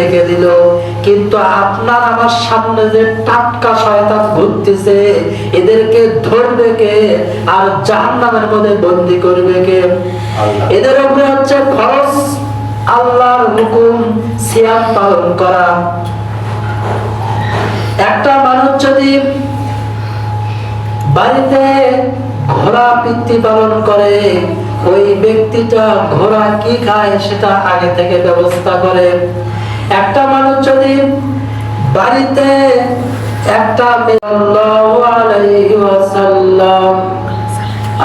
রেখে দিল, কিন্তু আপনার আমার সামনে যে টাটকা শয়তান ঘুরতেছে, এদেরকে ধরবে কে আর জাহান্নামের মধ্যে বন্দী করবে কে? এদের উপরে হচ্ছে ফরজ আল্লাহর হুকুম সিয়াম পালন করা। একটা মানুষ যদি বাড়িতে ঘোড়া পিতৃ পালন করে, ওই ব্যক্তিটা ঘোড়া কি খায় সেটা আগে থেকে ব্যবস্থা করে। একটা মানুষ যদি বাড়িতে একটা সাল্লাল্লাহু আলাইহি ওয়াসাল্লাম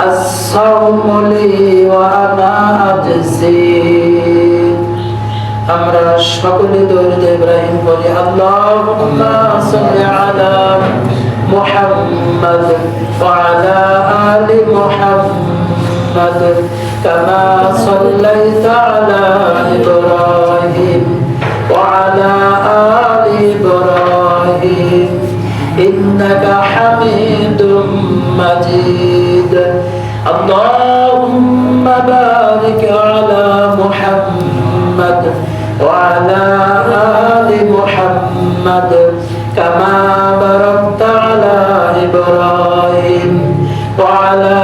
as-sawmu li wa ana ajzi, আমরা সকলে দরুদ ইব্রাহিম বলি, আল্লাহুম্মা সাল্লি আলা মুহাম্মাদ ওয়া আলা আলি মুহাম্মাদ কামা সাল্লাইতা আলা ইব্রাহিম ওয়া আলা আলি ইব্রাহিম ইন্নাকা হামিদুম মাজিদ। আল্লাহুম্মা বারিক আলা মুহাম্মাদ وعلى آل محمد كما باركت على إبراهيم وعلى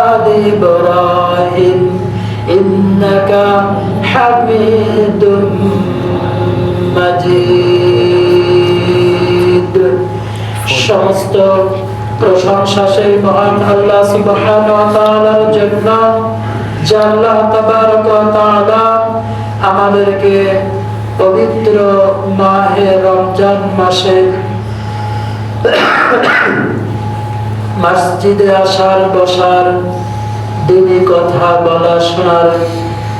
آل إبراهيم إنك حميد مجيد। সমস্ত প্রশংসা সেই মহান আল্লাহ সুবহানাহু ওয়া তাআলার জন্য, যে আল্লাহ তাবারক ওয়া তাআলা আমাদেরকে পবিত্র মাহে রমজান মাসে মসজিদে আসার, বসার, দিনী কথা বলা শোনার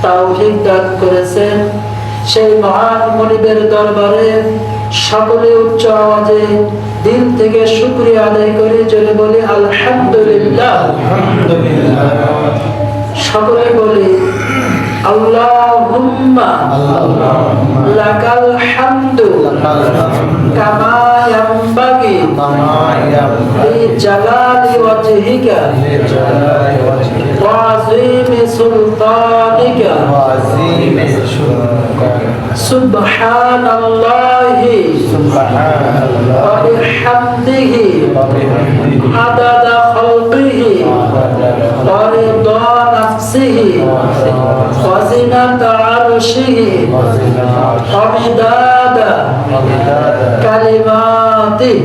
তৌফিক দান করেছেন। সেই মহান মুনিবের দরবারে সকলে উচ্চ আওয়াজে দিল থেকে শুকরিয়া আদায় করে জোরে বলি আলহামদুলিল্লাহ। সকলে বলি আল্লাহুম্মা লাকাল হামদু কামা ইয়ানবাগি লিজালালি ওয়াজহিকা ওয়া আযীমি সুলতানিকা সুবহানাল্লাহি ওয়া বিহামদিহি আদাদা খালকিহি ওয়া রিদা নাফসিহি ওয়া জিনাতা আরশিহি ওয়া মিদাদা কালিমাতিহি।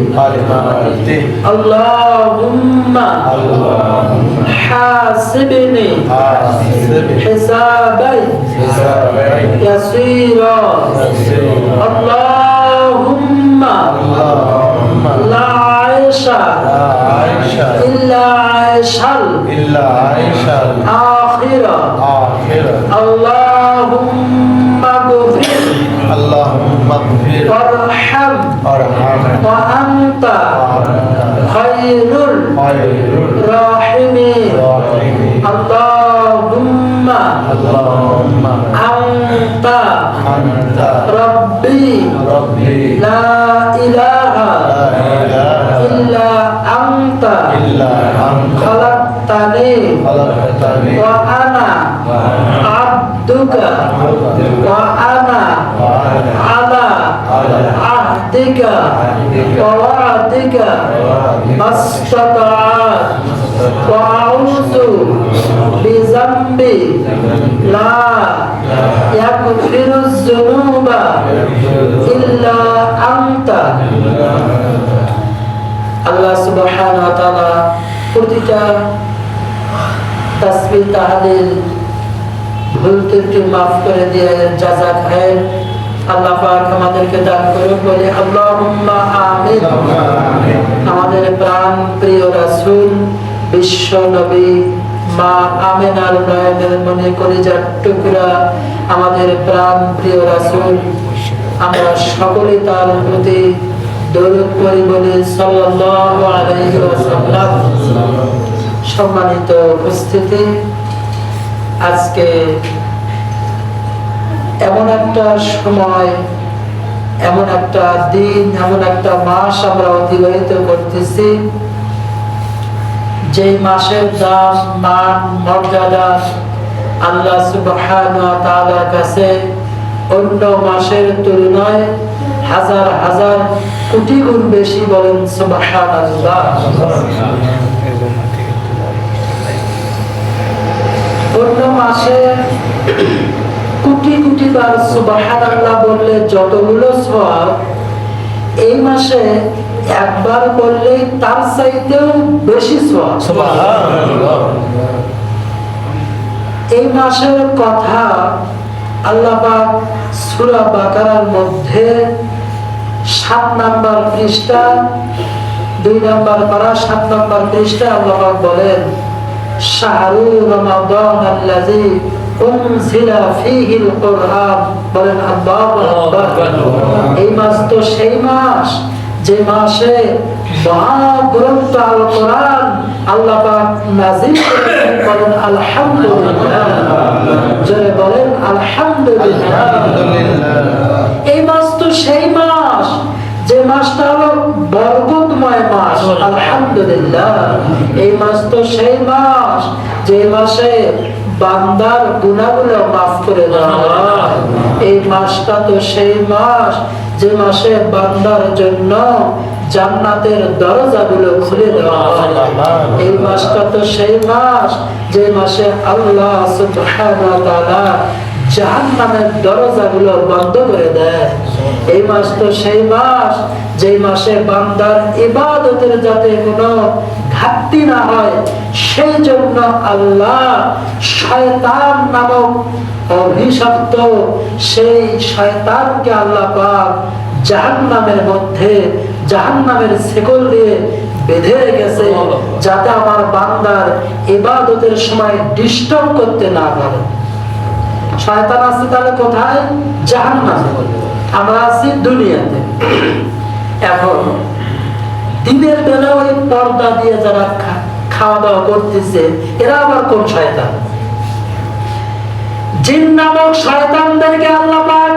আল্লাহুম্মা হাসিবনি হিসাবান ইয়াসীরা। আল্লাহুম্মা লা আয়শা ইল্লা আয়শাল আখিরা। আল্লাহুম্মা গফির ওয়ারহাম ওয়া আনতা খায়রুল রাহিমিন। আল্লাহুম্মা আনতা রাব্বি লা ইলাহা ইল্লা আনতা খালাকতানি ওয়া আনা আবদুকা ওয়া আনা আলা আহদিকা ওয়া ওয়াদিকা মাসতাতা'ত ওয়া আউযু বিযামবি লা ইয়াগফিরুয যুনুবা ইল্লা আনতা। আল্লাহ সুবহানাহু ওয়া তাআলা প্রতিটা তাসবিহ তাহলিল ভুল ত্রুটি মাফ করে দিয়ে জাযা খায়ের আল্লাহ পাক আমাদেরকে দান করুন বলে আল্লাহুম্মা আমিন। আমাদের প্রাণ প্রিয় রাসূল বিশ্ব নবী মা আমিনার নয়নের মনে কলিজার টুকরা আমাদের প্রাণ প্রিয় রাসূল, আমরা সকলে তার প্রতি দরুদ পড়ি বলে সাল্লাল্লাহু আলাইহি ওয়াসাল্লাম। সম্মানিত উপস্থিতি, আজকে এমন একটা সময়, এমন একটা দিন, এমন একটা মাস আমরা অতিবাহিত করতেছি, যে মাসের দাম, মান, মর্যাদা আল্লাহ সুবহানাহু ওয়া তাআলার কাছে অন্য মাসের তুলনায় হাজার হাজার কোটি গুণ বেশি। বলেন সুবহানাল্লাহ। অন্য মাসে কোটি কোটি বার সুবহানাল্লাহ বললে যতগুলো সওয়াব, এই মাসে একবার বললে তার চাইতেও বেশি সওয়াব। সুবহানাল্লাহ। এই মাসের কথা আল্লাহ পাক সূরা বাকারার মধ্যে 7 নম্বর পৃষ্ঠা, 2 নম্বর পারা 7 নম্বর পৃষ্ঠা আল্লাহ পাক বলেন, শাহরু রমাদান আল্লাযী উনজিলা ফীহিল কুরআন। বলেন আল্লাহু আকবার। এই মাস তো সেই মাস যে মাসে মহাগ্রন্থ আল কোরআন আল্লাহ পাক নাযিল করেছেন। বলেন আলহামদুলিল্লাহ। জোরে বলেন আলহামদুলিল্লাহ। এই মাস তো সেই মাস যে মাসটা হলো বরকতময় মাস। আলহামদুলিল্লাহ। এই মাস তো সেই মাস যে মাসে বান্দার গুনাহগুলো মাফ করে দেওয়া হয়। এই মাসটা তো সেই মাস যে মাসে বান্দার জন্য জান্নাতের দরজাগুলো খুলে দেওয়া হয়। এই মাসটা তো সেই মাস যে মাসে আল্লাহ সুবহানাহু ওয়া তাআলা জাহান্নামের দরজাগুলো বন্ধ করে দেয়। এই মাস তো সেই মাস যে মাসে বান্দার ইবাদতের যাতে কোনো ঘাটতি না হয়, সেই জন্য আল্লাহ শয়তান নামক অভিশপ্ত সেই শয়তানকে আল্লাহ পাক জাহান্নামের মধ্যে জাহান্নামের শিকল দিয়ে বেঁধে রেখেছে, যাতে আমার বান্দার ইবাদতের সময় ডিস্টার্ব করতে না পারে। শয়তান আছে তাহলে কোথায়? জাহান্নামে। আমরা আছি দুনিয়াতে। এখন দিনের বেলা ওই পর্দা দিয়ে যারা খাওয়া দাওয়া করতেছে, এরা আবার কোন শয়তান? জিন নামক শয়তানদেরকে আল্লাহ পাক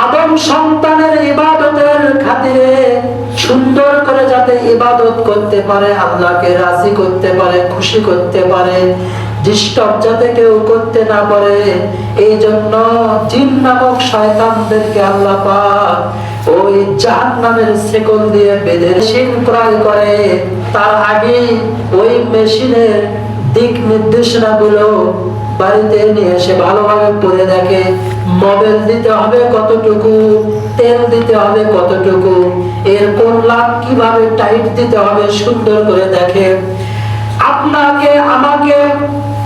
আদম সন্তানের ইবাদতের খাতিরে সুন্দর করে যাতে ইবাদত করতে পারে, আল্লাহকে রাজি করতে পারে, খুশি করতে পারে, ডিস্টার্ব যাতে কেউ করতে না পারে, এই জন্য জিন নামক শয়তানদেরকে আল্লাহ পাক ওই জাহান্নামের শিকল দিয়ে বেঁধে মেশিন ক্রয় করে। তার আগে ওই মেশিনের দিক নির্দেশনা গুলো বাড়িতে নিয়ে এসে ভালোভাবে পড়ে দেখে, মোবাইল দিতে হবে কতটুকু, তেল দিতে হবে কতটুকু, এর কোন লাভ কিভাবে টাইট দিতে হবে সুন্দর করে দেখে। আপনাকে আমাকে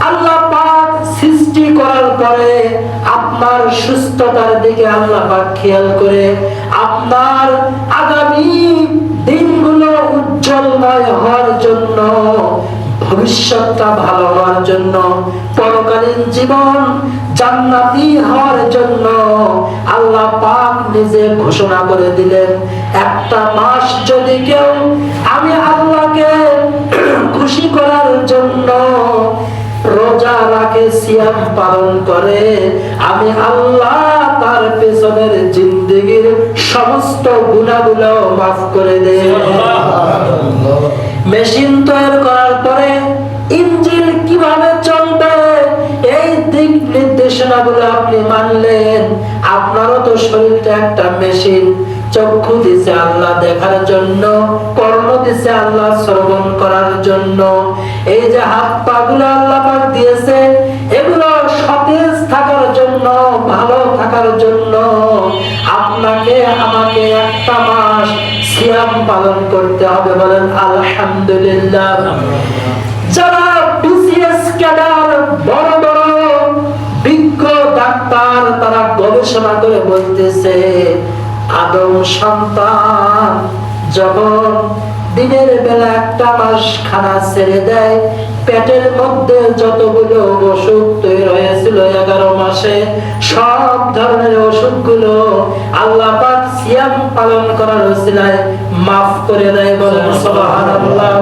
আল্লাহ পাক সৃষ্টি করার পরে আপনার সুস্থতার দিকে আল্লাহ পাক খেয়াল করে আপনার আগামী দিনগুলো উজ্জ্বলময় হওয়ার জন্য, ভবিষ্যৎটা ভালো হওয়ার জন্য, পরকালীন জীবন জান্নাতি হওয়ার জন্য আল্লাহ পাক নিজে ঘোষণা করে দিলেন, একটা মাস যদি কেউ আমি আল্লাহকে খুশি করার জন্য রোজা রাখে, সিয়াম পালন করে, আমি আল্লাহ তার পেছনের জিন্দেগির সমস্ত গুনাহগুলো মাফ করে দেয়। মেশিন তৈরি করার পরে ইঞ্জিন কিভাবে চলবে, এই দিক নির্দেশনাগুলো আপনি মানলেন। আপনারও তো শরীরটা একটা মেশিন। চক্ষু দিছে আল্লাহ দেখার জন্য, কর্ণ দিছে আল্লাহ শ্রবণ করার জন্য, এই যে হাত পা গুলো আল্লাহ পাক দিয়েছে এগুলো সতেজ থাকার জন্য, ভালো থাকার জন্য আপনাকে আমাকে একটা মাস সিয়াম পালন করতে হবে। বলেন আলহামদুলিল্লাহ। যারা বিসিএস ক্যাডার, বড় বড় বিজ্ঞ ডাক্তার, তারা গবেষণা করে বলতেছে আদম সন্তান যখন দিনের বেলা একটা মাস খানা ছেড়ে দেয়, পেটের মধ্যে যতগুলো অসুখ তৈরি হয়েছিল 11 মাসে, সব ধরনের অসুখগুলো আল্লাহ পাক সিয়াম পালন করার ওসিলায় মাফ করে দেয়। বলেন সুবহানাল্লাহ।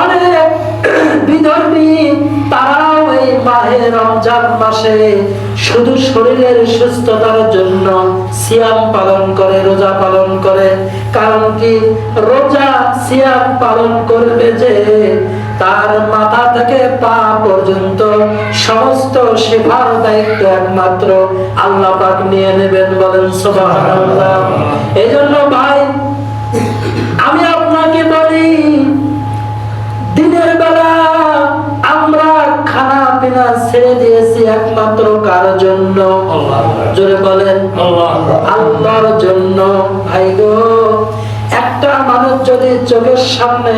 অনেক বিধর্মী তারাও এই মাহে রমজান মাসে শুধু শরীরের সুস্থতার জন্য সিয়াম পালন করে, রোজা পালন করে। কারণ কি? রোজা সিয়াম পালন করবে যে তার মাথা থেকে পা পর্যন্ত সমস্ত সেবার দায়িত্ব একমাত্র আল্লাহ পাক নিয়ে নেবেন। বলেন সুবহানাল্লাহ। এজন্য ভাই আমি আপনাকে বলি, দিনের বেলা আমরা খানা পিনা ছেড়ে দিয়েছি একমাত্র কার জন্য? জোরে বলেন আল্লাহর জন্য। ভাই গো, একটা মানুষ যদি চোখের সামনে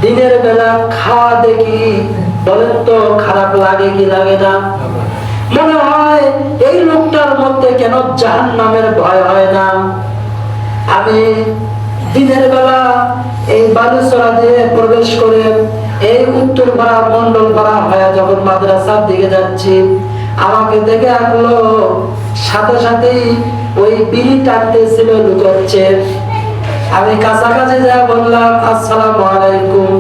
দিনের বেলা খাওয়া দেখি, বলেন তো খারাপ লাগে কি লাগে না? মনে হয় এই লোকটার মধ্যে কেন জাহান্নামের ভয় হয় না? আমি দিনের বেলা এই বালুচরা দিয়ে প্রবেশ করে এই উত্তর পাড়া মন্ডল পাড়া হয়ে যখন মাদ্রাসার দিকে যাচ্ছি, আমাকে দেখে আসলো, সাথে সাথেই ওই বিড়ি টানতেছিল, লুকাচ্ছে। আমি কাছাকাছি যা বললাম আসসালামু আলাইকুম।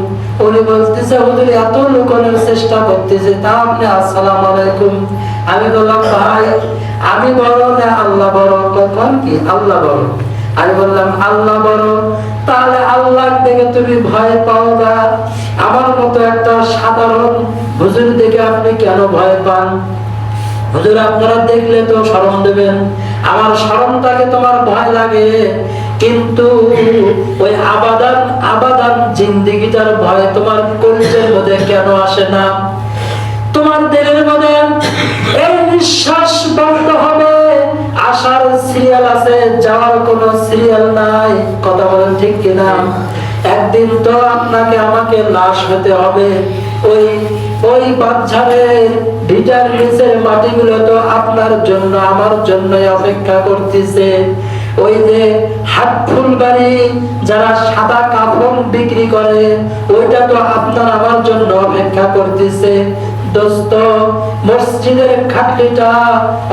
উনি বলতেছে হুজুর এত লুকানোর চেষ্টা করতেছে, তা আপনি আসসালামু আলাইকুম। আমি বললাম ভাই আমি বড় না আল্লাহ বড়? কখন কি আল্লাহ বড়? আমি বললাম আল্লাহ বড়, তাহলে আল্লাহ দেখে তুমি ভয় পাও না? আমার মতো একটা সাধারণ হুজুর দেখে আপনি কেন ভয় পান? হুজুর আপনারা দেখলে তো শরম দেবেন। আমার শরমটাকে তোমার ভয় লাগে, কিন্তু ওই আবাদান আবাদান জিন্দেগিটার ভয় তোমার কলিজার মধ্যে কেন আসে না? তোমার দিলের মধ্যে এই নিঃশ্বাস বন্ধ হবে, আসার সিরিয়াল আছে, যাওয়ার কোনো সিরিয়াল নাই। কথা বলেন ঠিক কিনা? একদিন তো আপনাকে আমাকে লাশ হতে হবে। ওই ওই বাচ্চাদের ভিটার নিচের মাটিগুলো তো আপনার জন্য আমার জন্য অপেক্ষা করতেছে। ওই যে হাটফুল বাড়ি যারা সাদা কাফন বিক্রি করে, ওইটা তো আপনার আমার জন্য অপেক্ষা করতেছে। দোস্ত, মসজিদের খাটলিটা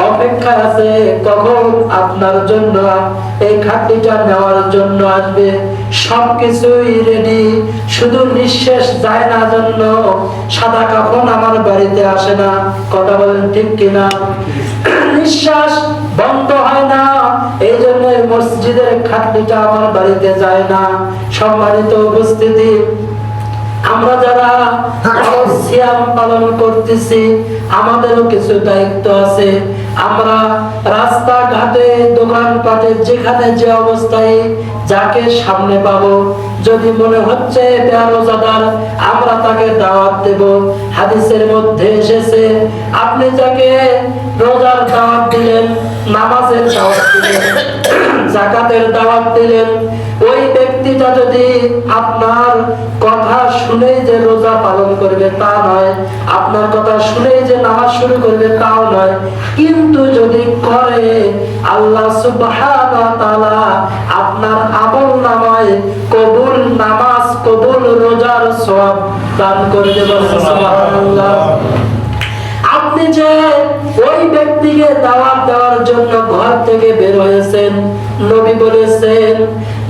অপেক্ষা আছে, কখন আপনার জন্য এই খাটলিটা নেওয়ার জন্য আসবে। সবকিছুই রেডি, শুধু নিঃশ্বাস যায় না জন্য সাদা কাফন আমার বাড়িতে আসে না। কথা বলেন ঠিক কিনা? নিঃশ্বাস বন্ধ হয় না, এই জন্য মসজিদের খাটলিটা আমার বাড়িতে যায় না। সম্মানিত উপস্থিতি, আমরা যারা সিয়াম পালন করতেছি আমাদেরও কিছু দায়িত্ব আছে। আমরা রাস্তাঘাটে দোকানপাটে যেখানে যে অবস্থায় যাকে সামনে পাবো, যদি মনে হচ্ছে রোজাদার, আমরা তাকে দাওয়াত দেব। হাদিসের মধ্যে এসেছে আপনি যাকে রোজার দাওয়াত দিলেন, নামাজের দাওয়াত দিলেন, যাকাতের দাওয়াত দিলেন, ওই ব্যক্তিটা যদি আপনার কথা শুনেই যে রোজা পালন করবে তা নয়, আপনার কথা শুনেই যে নামাজ শুরু করবে তাও নয়, কিন্তু যদি করে, আল্লাহ সুবহানাহু ওয়া তাআলা আপনার আমল নামায় কবুল নামাজ কবুল রোজার সওয়াব দান করে দেবেন। সুবহানাল্লাহ। আপনি যে ওই ব্যক্তিকে দাওয়াত দেওয়ার জন্য ঘর থেকে বের হয়েছেন, নবী বলেছেন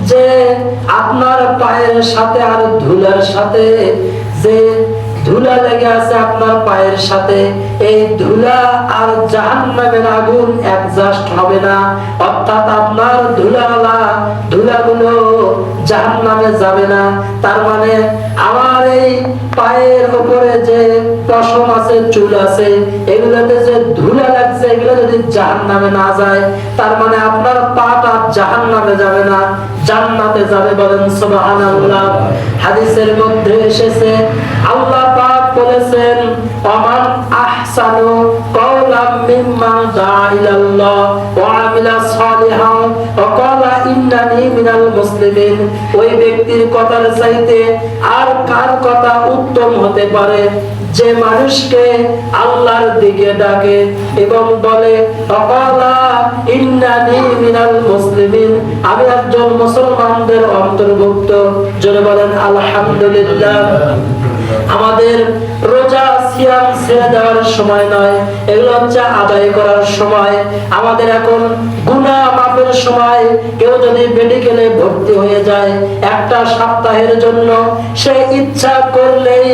যে আপনার পায়ের সাথে আর ধুলার সাথে যে ধুলা লেগে আছে আপনার পায়ের সাথে, এই ধুলা আর জাহান্নামের আগুন অ্যাডজাস্ট হবে না। অর্থাৎ আপনার ধুলাগুলো জাহান্নামে যাবে না। তার মানে আমার এই পায়ের উপরে যে পশম আছে, চুল আছে, এগুলোতে যে ধুলা লাগছে, এগুলো যদি জাহান্নামে না যায়, তার মানে আপনার পাটা জাহান্নামে যাবে না, জান্নাতে যাবে। বলেন সুবহানাল্লাহ। হাদিসের মধ্যে এসেছে আল্লাহ পাক বলেছেন ওমান আহসানু কওলাম মিম্মান দাআ ইলাল্লাহ ওয়া আমিলা সালিহান ওয়া ক্বালা ইন্নানি মিনাল মুসলিমিন। ওই ব্যক্তির কথার চাইতে আর কার কথা উত্তম হতে পারে যে মানুষকে আল্লাহর দিকে ডাকে এবং বলে ক্বালা ইন্নানি মিনাল মুসলিমিন, আমি একজন মুসলমানদের অন্তর্ভুক্ত। জোরে বলেন আলহামদুলিল্লাহ। আমাদের রোজা সিয়াম ছেড়ে দেওয়ার সময় নয়, এগুলো হচ্ছে আদায় করার সময়। আমাদের এখন গুনাহ মাফের সময়। কেউ যদি মেডিকেলে ভর্তি হয়ে যায় একটা সপ্তাহের জন্য, সে ইচ্ছা করলেই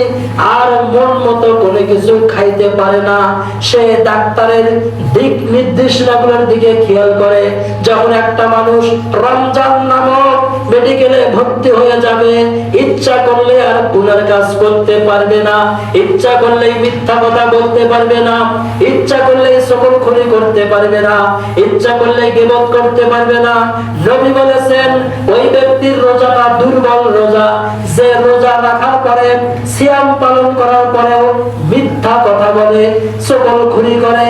আর মন মতো কোনো কিছু খাইতে পারে না। সে ডাক্তারের দিক নির্দেশনাগুলোর দিকে খেয়াল করে। যখন একটা মানুষ রমজান নামক মেডিকেলে ভর্তি হয়ে যাবে, ইচ্ছা করলে আর গুনার কাজ করতে পারবে না, ইচ্ছা করলেই মিথ্যা কথা বলতে পারবে না, ইচ্ছা করলেই সকলখুরি করতে পারবে না, ইচ্ছা করলেই গীবত করতে পারবে না। নবী বলেছেন ওই ব্যক্তির রোজাটা দুর্বল রোজা, যে রোজা রাখার পরে, সিয়াম পালন করার পরেও মিথ্যা কথা বলে, সকলখুরি করে,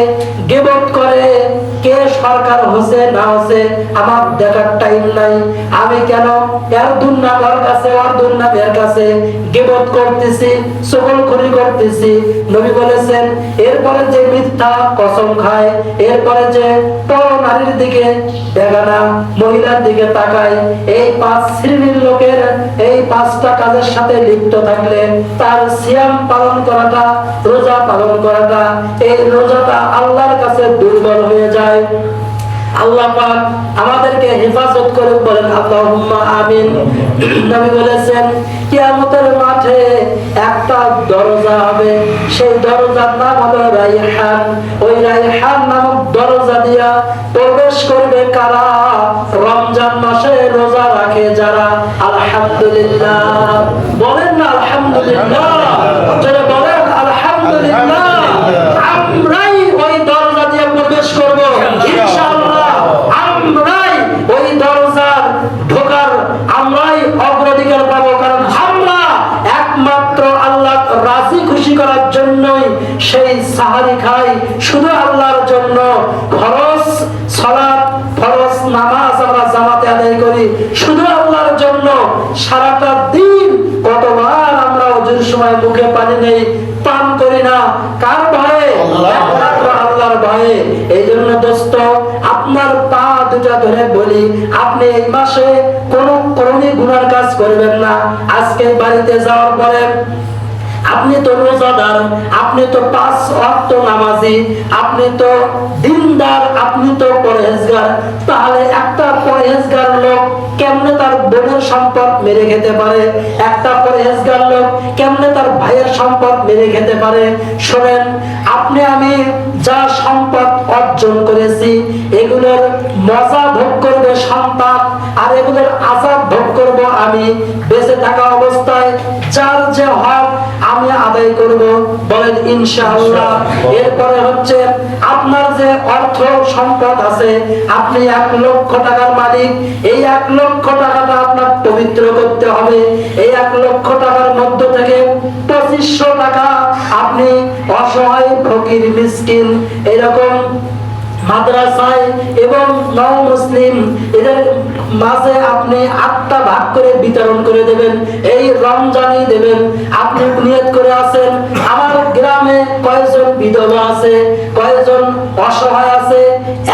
গীবত করে। কে সরকার হচ্ছে না হচ্ছে আমার দেখার টাইম নাই। আমি কেন এর দুর্নাম ওর কাছে, ওর দুর্নাম এর কাছে, গীবত করতেছি, সকলখুরি করতেছি। নবী বলেছেন এরপরে যে মিথ্যা কসম খায়, এরপরে যে পর নারীর দিকে, বেগানা মহিলার দিকে তাকায়, এই 5 শ্রেণীর লোকের এই 5টা কাজের সাথে লিপ্ত থাকলে তার সিয়াম পালন করাটা, রোজা পালন করাটা, এই রোজাটা আল্লাহর কাছে দুর্বল হয়ে যায়। আল্লাহ পাক আমাদেরকে হেফাজত করে, বলেন আল্লাহুম্মা আমিন। নবী বলেছেন কিয়ামতের মাঠে একটা দরজা হবে, সেই দরজার নাম হলো রায়হান। ওই রায়হান নামক দরজা দিয়া প্রবেশ করবে কারা? রমজান মাসে রোজা রাখে যারা। আলহামদুলিল্লাহ বলেন না আলহামদুলিল্লাহ, যারা বলেন আলহামদুলিল্লাহ। আমরাই ওই দরজা দিয়ে প্রবেশ করব ইনশাআল্লাহ। আমরাই ওই দরজার ঢোকার, আমরাই অগ্রাধিকার পাবো, কারণ আমরা একমাত্র আল্লাহ রাজি খুশি করার জন্যই সেই সাহারি খাই, শুধু আল্লাহর জন্য। ফরজ সালাত, ফরজ নামাজ আমরা জামাতে আদায় করি শুধু আল্লাহর জন্য। সারাটা দিন কতবার আমরা ওজুর সময় মুখে পানি নেই, পান করি না, কার ভয়ে? একমাত্র আল্লাহর ভয়ে। এই জন্য দোস্ত, আপনার পা দুটা ধরে বলি, আপনি এই মাসে কোনো গুনার কাজ করবেন না। আজকে বাড়িতে যাওয়ার পরে আপনি তো রোজাদার, আপনি তো 5 ওয়াক্ত নামাজি, আপনি তো দিনদার, আপনি তো পরহেজগার। তাহলে একটা পরহেজগার লোক কেমনে তার বোনের সম্পদ মেরে খেতে পারে? একটা পরহেজগার লোক কেমনে তার ভাইয়ের সম্পদ মেরে খেতে পারে? শোনেন, আপনি আমি যা সম্পদ অর্জন করেছি, এগুলোর মজা ভোগ করবে সন্তান, আর এগুলোর আযাব ভোগ করব আমি। বেঁচে থাকা অবস্থায় যার যে হক আমি আদায় করব, বলেন ইনশাআল্লাহ। এরপরে হচ্ছে আপনার যে অর্থ সম্পদ আছে, আপনি 1 লক্ষ টাকার মালিক, এই 1 লক্ষ টাকাটা আপনার পবিত্র করতে হবে। এই 1 লক্ষ টাকার মধ্য থেকে 2500 টাকা আপনি অসহায়, ফকির, মিসকিন, এরকম মাদ্রাসায় এবং নও মুসলিম এদের মাঝে আপনি 8টা ভাগ করে বিতরণ করে দেবেন। এই রমজানই দেবেন। আপনি নিয়ত করে আছেন আমার গ্রামে কয়জন বিধবা আছে, কয়জন অসহায় আছে,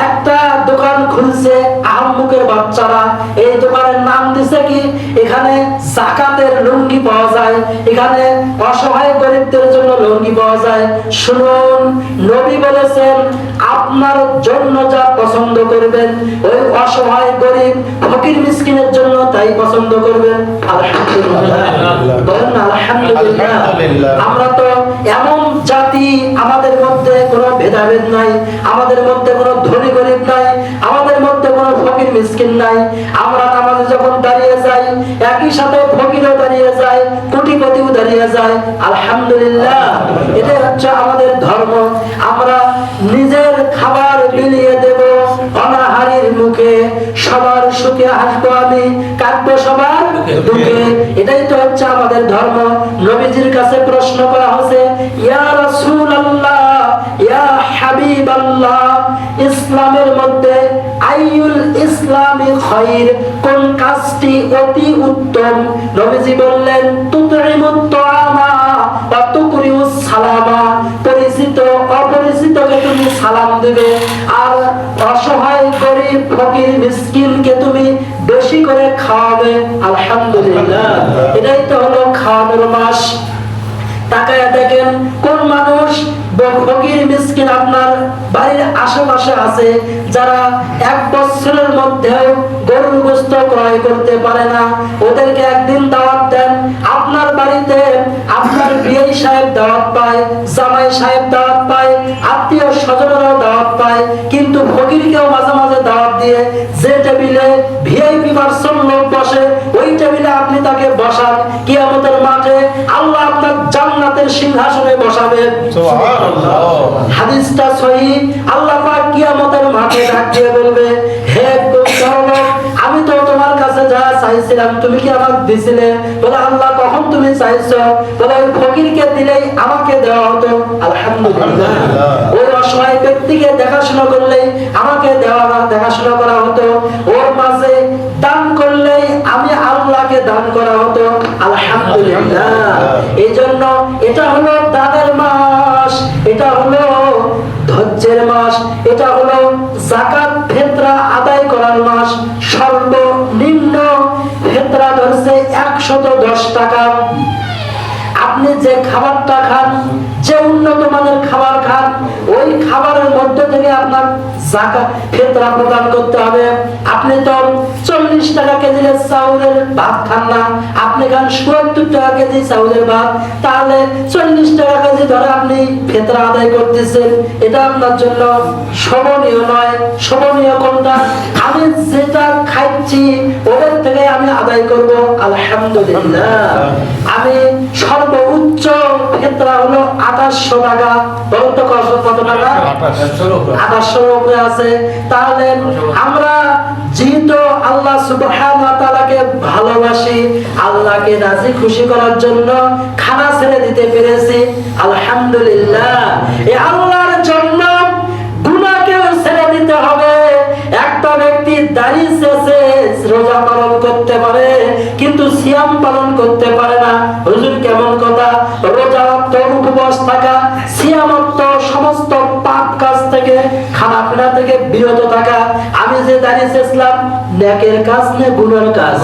একটা দোকান খুলছে আহম্মুকের বাচ্চারা, এই দোকানের নাম দিছে কি, এখানে যাকাতের লুঙ্গি পাওয়া যায়, এখানে অসহায় গরিবদের জন্য লুঙ্গি পাওয়া যায়। শুনুন, নবী বলেছেন আপনার জন্য যা পছন্দ করবেন, ওই অসহায় গরিব ফকির মিসকিনের জন্য তাই পছন্দ করবেন। আলহামদুলিল্লাহ বলেন না আলহামদুলিল্লাহ। আমরা তো এমন জাতি, আমাদের মধ্যে কোনো ভেদাভেদ নাই, আমাদের মধ্যে কোনো ধনী গরিব নাই, আমাদের মধ্যে কোনো ফকির মিসকিন নাই। আমরা নামাজে যখন দাঁড়িয়ে যাই, একই সাথে ফকিরও দাঁড়িয়ে যায়, কোটিপতিও দাঁড়িয়ে যায়। আলহামদুলিল্লাহ, এটাই হচ্ছে আমাদের ধর্ম। আমরা নিজের খাবার বিলিয়ে দেব অনাহারীর মুখে, সবার সুখে হাসবো আমি, কাঁদবো সবার দুঃখে। এটাই তো হচ্ছে আমাদের ধর্ম। নবীজির কাছে প্রশ্ন করা হয়েছে, ইয়া রাসূলুল্লাহ, ইয়া হাবিবাল্লাহ, ইসলামের মধ্যে আইয়ুল ইসলামি খায়র, কোন কাজটি অতি উত্তম? নবীজি বললেন, তুতইমুত তাআমা ওয়া তুকরিউস সালামা, পরিচিত অপরিচিতকে তুমি সালাম দিবে, আর অসহায় গরিব ফকির মিসকিনকে তুমি বেশি করে খাওয়াবে। আলহামদুলিল্লাহ, এটাই তো হলো খাওয়ানোর মাস। তাকায় দেখেন কোন মানুষ ফকির মিসকিন আপনার বাড়ির আশেপাশে আছে, যারা 1 বছরের মধ্যেও গরুর গোশত ক্রয় করতে পারে না, ওদেরকে একদিন দাওয়াত দেন। আপনার বাড়িতে আপনার বিয়ে সাহেব দাওয়াত পায়, জামাই সাহেব দাওয়াত পায়, আত্মীয় স্বজনরাও দাওয়াত পায়, কিন্তু ফকিরকেও মাঝে মাঝে দাওয়াত দিয়ে যে টেবিলে ভিআইপি পার্সন লোক বসে ওই টেবিলে আপনি তাকে বসান, কিয়ামতের মাঠে আল্লাহ আপনার জান্নাতের সিংহাসনে বসাবেন। সুবহানাল্লাহ। হাদিসটা সহিহ। আল্লাহ পাক কিয়ামতের মাঠে ডাক দিয়ে বলবে, হে লোক, আমি তো তোমার কাছে যা চাইছিলাম তুমি কি আমাকে দিছিলে? বলে আল্লাহ কখন তুমি চাইছো? বলে ওই ফকিরকে দিলেই আমাকে দেওয়া হতো। আলহামদুলিল্লাহ। ওই অসহায় ব্যক্তিকে দেখাশোনা করলেই আমাকে দেখাশোনা করা হতো। ওর মাঝে দান করলেই আমি আল্লাহকে দান করা হতো। আলহামদুলিল্লাহ। এই জন্য এটা হলো দানের মাস, এটা হলো ধৈর্যের মাস, এটা হলো যাকাত ফিতরা আদায় করার মাস। সর্বনিম্ন ফিতরা ধরছে 110 টাকা। আপনি যে খাবারটা খান, যে উন্নত মানের খাবার খান, ওই খাবারের মধ্যে থেকে আপনার যাকাত ফিতরা প্রদান করতে হবে। আপনি তো 40 টাকা কেজির চাউলের ভাত খান না, আপনি খান ৭০ টাকা কেজি চাউলের ভাত, তাহলে 40 টাকা কেজি ধরে আপনি ফিতরা আদায় করতেছেন। এটা আপনার জন্য শোভনীয় নয়। শোভনীয় কোনটা? আমি যেটা খাচ্ছি ওদের থেকে আমি আদায় করব। আলহামদুলিল্লাহ। আমি সর্বোচ্চ ফিতরা হলো 2800 টাকা। বলতো কত টাকা? 2800 উপরে আছে। তাহলে আমরা যেহেতু আল্লাহ সুবহানাহু ওয়া তাআলাকে ভালোবাসি, আল্লাহকে রাজি খুশি করার জন্য খানা ছেড়ে দিতে পেরেছি। আলহামদুলিল্লাহ। এই আল্লাহর জন্য গুনাহকেও ছেড়ে দিতে হবে। একটা ব্যক্তি দাড়ি শেষে রোজা পালন করতে পারে কিন্তু সিয়াম পালন করতে পারে না। হুজুর কেমন কথা? রোজা অর্থ উপবাস থাকা, সিয়াম অর্থ সমস্ত পাপ কাজ থেকে, খানাপিনা থেকে বিরত থাকা। আমি যে দাড়ি শেষলাম নেকের কাজ না গুনার কাজ?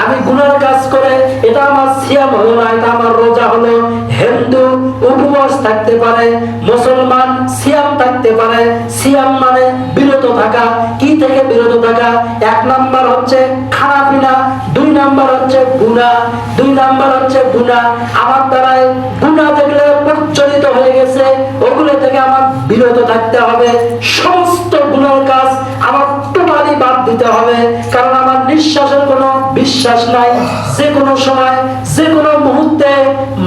আমি গুনার কাজ করে এটা আমার সিয়াম হলো না, এটা আমার রোজা হলো। হিন্দু উপবাস থাকতে পারে, মুসলমান সিয়াম থাকতে পারে। সিয়াম মানে বিরত থাকা। কি থেকে বিরত থাকা? 1 নাম্বার হচ্ছে খানাপিনা, 2 নাম্বার হচ্ছে গুনাহ। 2 নাম্বার হচ্ছে গুনাহ। আমার দ্বারাই গুনাহ যেগুলো প্রচলিত হয়ে গেছে ওগুলো থেকে আমার বিরত থাকতে হবে। সমস্ত গুনার কাজ আমার টোটালি বাদ দিতে হবে, কারণ আমার নিঃশ্বাসের কোনো বিশ্বাস নাই। যে কোনো সময় যে কোনো মুহূর্তে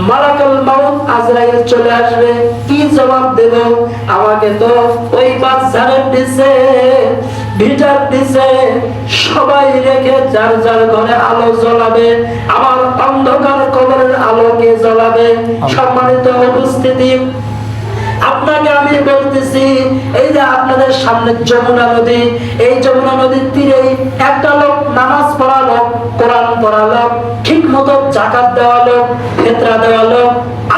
মালাকুল মাউত আজরাইল চলে আসবে। কি জবাব দেব? আমাকে তো ওই বাচ্চাদের দিছে, ভিটার দিছে, সবাই রেখে যার যার ঘরে আলো জ্বলাবে। আমার অন্ধকার কবরের আলো কে জ্বলাবে? সম্মানিত উপস্থিতি, আপনাকে আমি বলতেছি, এই যে আপনাদের সামনে যমুনা নদী, এই যমুনা নদীর তীরে একটা লোক নামাজ পড়া লোক, কোরআন পড়া লোক, ঠিক মতো যাকাত দেওয়া লোক, ফিতরা দেওয়া লোক,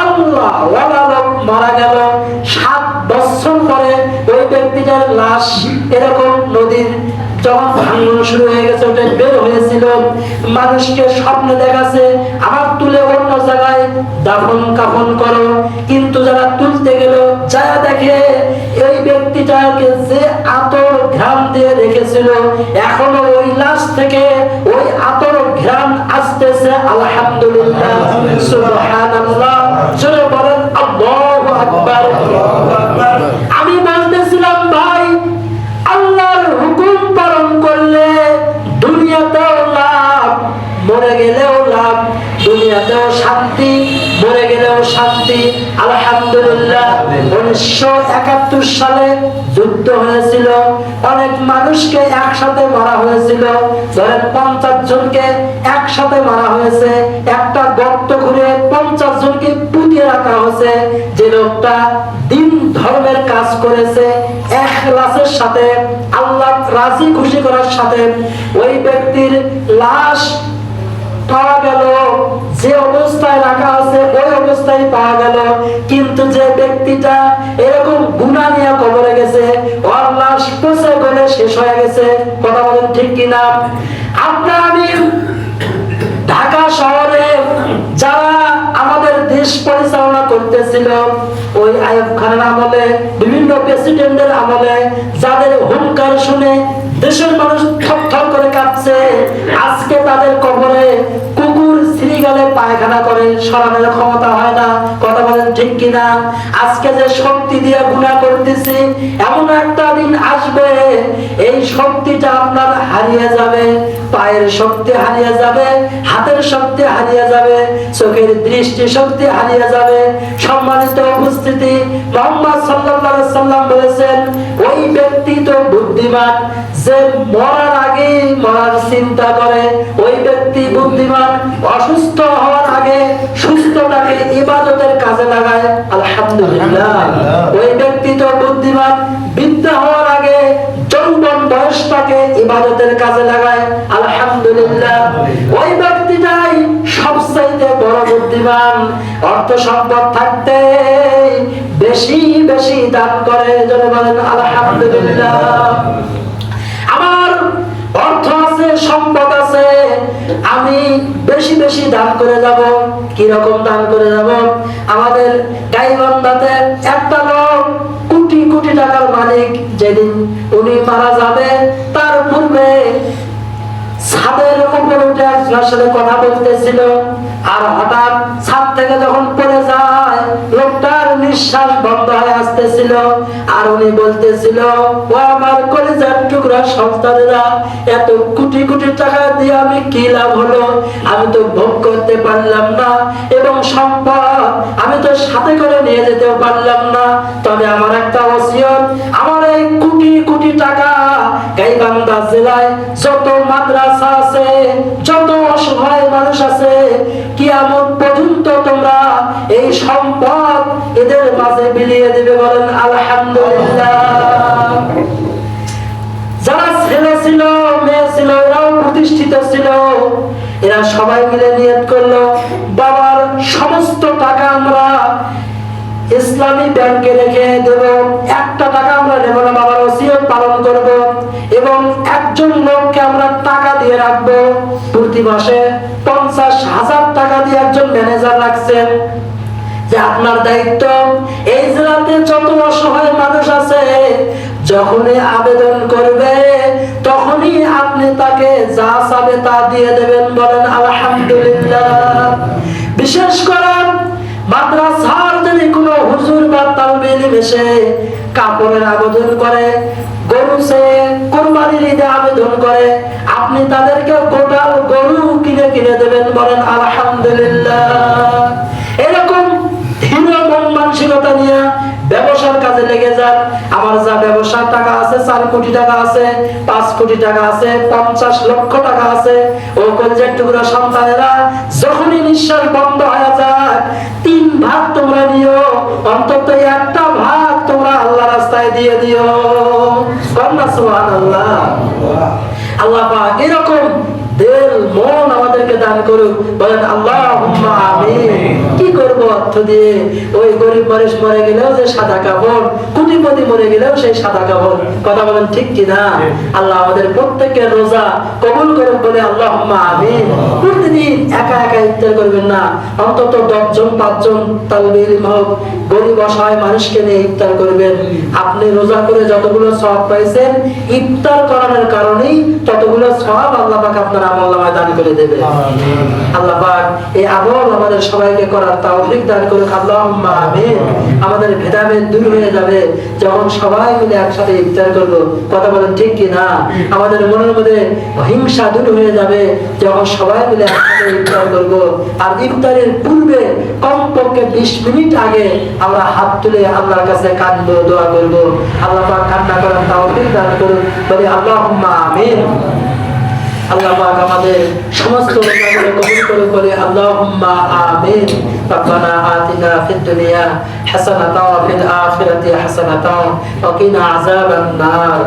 আল্লাহ ওয়ালা লোক মারা গেল। 7 বছর পরে ওই ব্যক্তিটার লাশ এরকম নদীর যখন ভাঙন শুরু হয়ে গেছে, ওটা বের হয়েছিল, মানুষকে স্বপ্নে দেখাচ্ছে আমার তুলে অন্য জায়গায় দাফন কাফন করো। কিন্তু যারা তুলতে গেল যারা দেখে এই ব্যক্তিটাকে যে আতর ঘ্রাণ দিয়ে রেখেছিল এখনো ওই লাশ থেকে ওই আতর ঘ্রাণ আসতেছে। আলহামদুলিল্লাহ, সুবহানাল্লাহ। জোরে বলেন আল্লাহু আকবার। আমি বলতেছিলাম ভাই, আল্লাহর হুকুম পালন করলে দুনিয়াতেও লাভ, মরে গেলেও লাভ। দুনিয়াতেও শান্তি, মরে গেলেও শান্তি। আলহামদুলিল্লাহ। 1971 সালে যুদ্ধ হয়েছিল, অনেক মানুষকে একসাথে মারা হয়েছিল। ধরেন 50 জনকে একসাথে মারা হয়েছে, একটা গর্ত করে 50 জনকে পুঁতিয়ে রাখা হয়েছে। যে লোকটা দিন ধর্মের কাজ করেছে ইখলাসের সাথে, আল্লাহ রাজি খুশি করার সাথে, ওই ব্যক্তির লাশ পাওয়া গেল, যে অবস্থায় রাখা আছে ওই অবস্থায় পাওয়া গেল। কিন্তু যে ব্যক্তিটা এরকম গুনাহ নিয়ে কবরে গেছে ওর লাশ পচে গলে শেষ হয়ে গেছে। কথা বলেন ঠিক কিনা? আপনার আমি ঢাকা শহরে যারা আমাদের দেশ পরিচালনা করতেছিল ওই আইয়ুব খানের আমলে, বিভিন্ন প্রেসিডেন্টের আমলে, যাদের হুঙ্কার শুনে দেশের মানুষ থরথর করে কাঁপছে, আজকে তাদের কবরে কুকুর শ্রীগালে পায়খানা করে সরানোর ক্ষমতা হয় না। কথা বলেন ঠিক ঠিক কিনা? আজকে যে শক্তি দিয়ে গুনাহ করতেছি, এমন একটা দিন আসবে এই শক্তিটা আপনার হারিয়ে যাবে, পায়ের শক্তি হারিয়ে যাবে, হাতের শক্তি হারিয়ে যাবে, চোখের দৃষ্টি শক্তি হারিয়ে যাবে। সম্মানিত উপস্থিতি, মুহাম্মদ সাল্লাল্লাহু আলাইহি সাল্লাম বলেছেন, ওই ব্যক্তি তো বুদ্ধিমান যে মরার আগে মরার চিন্তা করে, ওই ব্যক্তি বুদ্ধিমান অসুস্থ হওয়ার আগে সুস্থতাকে ইবাদতের কাজে লাগায়, আলহামদুলিল্লাহ। ওই ব্যক্তি তো বুদ্ধিমান বৃদ্ধ হওয়ার আগে যৌবন বয়সটাকে ইবাদতের কাজে লাগায়, আলহামদুলিল্লাহ। ওই ব্যক্তিটাই সবচাইতে বড় বুদ্ধিমান, অর্থ সম্পদ থাকতে বেশি বেশি দান করে, জনে বলেন আলহামদুলিল্লাহ। আমার অর্থ আছে, সম্পদ আছে, আমি বেশি বেশি দান করে যাব। কি রকম দান করে যাব? আমাদের গাইবান্ধাতে একটা লোক কোটি কোটি টাকার মালিক, যেদিন উনি মারা যাবে তার পূর্বে ছাদের উপরে উঠে একজনের সাথে কথা বলতেছিল, আর হঠাৎ ছাদ থেকে যখন পড়ে যায় লোকটার নিঃশ্বাস বন্ধ হয়ে আসতেছিল, আর উনি বলতেছিল, ও আমার কলিজার টুকরা সন্তানেরা, এত কোটি কোটি টাকা দিয়ে আমি কি লাভ হলো? আমি তো ভোগ করতে পারলাম না, এবং সম্পদ আমি তো সাথে করে নিয়ে যেতেও পারলাম না। তবে আমার একটা ওসিয়ত, আমার এই কোটি কোটি টাকা গাইবান্ধা জেলায় যত মাদ্রাসা আছে, যত অসহায় মানুষ আছে, কিয়ামত পর্যন্ত তোমরা এই সম্পদ এদের মাঝে বিলিয়ে দিবে, বলেন আলহামদুলিল্লাহ। যারা ছেলে ছিল, মেয়ে ছিল, এরাও প্রতিষ্ঠিত ছিল, এরা সবাই মিলে নিয়ত করলো, বাবার সমস্ত টাকা আমরা ইসলামী ব্যাংকে রেখে দেব, একটা টাকা আমরা নেব না, বাবার ওসিয়ত পালন করব, এবং একজন লোককে আমরা টাকা দিয়ে রাখবো প্রতি মাসে 50,000 টাকা দিয়ে একজন ম্যানেজার রাখছেন, যে আপনার দায়িত্ব এই জেলাতে যত অসহায় মানুষ আছে যখনই আবেদন করবে তখনই আপনি তাকে যা চাবে তা দিয়ে দেবেন, বলেন আলহামদুলিল্লাহ। বিশেষ করে মাদ্রাসার যদি কোনো হুজুর বা তালবেল এসে কাপড়ের আবেদন করে, গরু সে কুরবানির ঈদে আবেদন করে, আপনি তাদেরকে গোটাল গরু কিনে কিনে দেবেন, বলেন আলহামদুলিল্লাহ। এরকম ধীর মন মানসিকতা নিয়ে ব্যবসার কাজে লেগে যান। আমার যা ব্যবসার টাকা আছে, 4 কোটি টাকা আছে, 5 কোটি টাকা আছে, 50 লক্ষ টাকা আছে, ও কলিজার টুকরা সন্তানেরা, যখনই নিঃশ্বাস বন্ধ হয়ে যায় 3 ভাগ তোমরা নিও, অন্তত একটা ভাগ তোমরা আল্লাহ রাস্তায় দিয়ে দিও, সুবহানাল্লাহ। আল্লাহ পাক এরকম দিল মন আমাদেরকে দান করুক, বলেন আল্লাহুম্মা আমিন। কি করব অর্থ দিয়ে? ওই গরিব মানুষ মরে গেলেও যে সাদা কাপড়, কোটিপতি মরে গেলেও সেই সাদা কাপড়, কথা বলেন ঠিক কি না? আল্লাহ আমাদের প্রত্যেকের রোজা কবুল করুক, বলে আল্লাহুম্মা আমিন। প্রতিদিন একা একা ইফতার করবেন না, অন্তত 10 জন 5 জন তালবে ইলম হোক, গরিব অসহায় মানুষকে নিয়ে ইফতার করবেন। আপনি রোজা করে যতগুলো সওয়াব পাইছেন, ইফতার করানোর কারণেই ততগুলো সওয়াব আল্লাহ পাক আপনার আমলনামায় দান করে দেবে। আল্লাহ পাক এই আমল আমাদের সবাইকে করার তৌফিক দান করুক, আল্লাহুম্মা আমিন। আমাদের ভেদাভেদ দূর হয়ে যাবে যখন সবাই মিলে একসাথে ইফতার করব, কথা বলেন ঠিক কি না? আমাদের মনের মধ্যে হিংসা দূর হয়ে যাবে যখন সবাই মিলে একসাথে ইফতার করব। আর ইফতারের পূর্বে কমপক্ষে 20 মিনিট আগে আমরা হাত তুলে আল্লাহর কাছে কাঁদবো, দোয়া করব। আল্লাহ পাক কান্না করার তৌফিক দান করুন, বলি আল্লাহুম্মা আমিন। আল্লাহ পাক আমাদের সমস্ত রোজাগুলো কবুল করে, বলে আল্লাহুম্মা আমিন। রব্বানা আতিনা ফিদ দুনিয়া হাসানাতাও ওয়া ফিল আখিরাতি হাসানাতাও ওয়া কিনা আযাবান নার।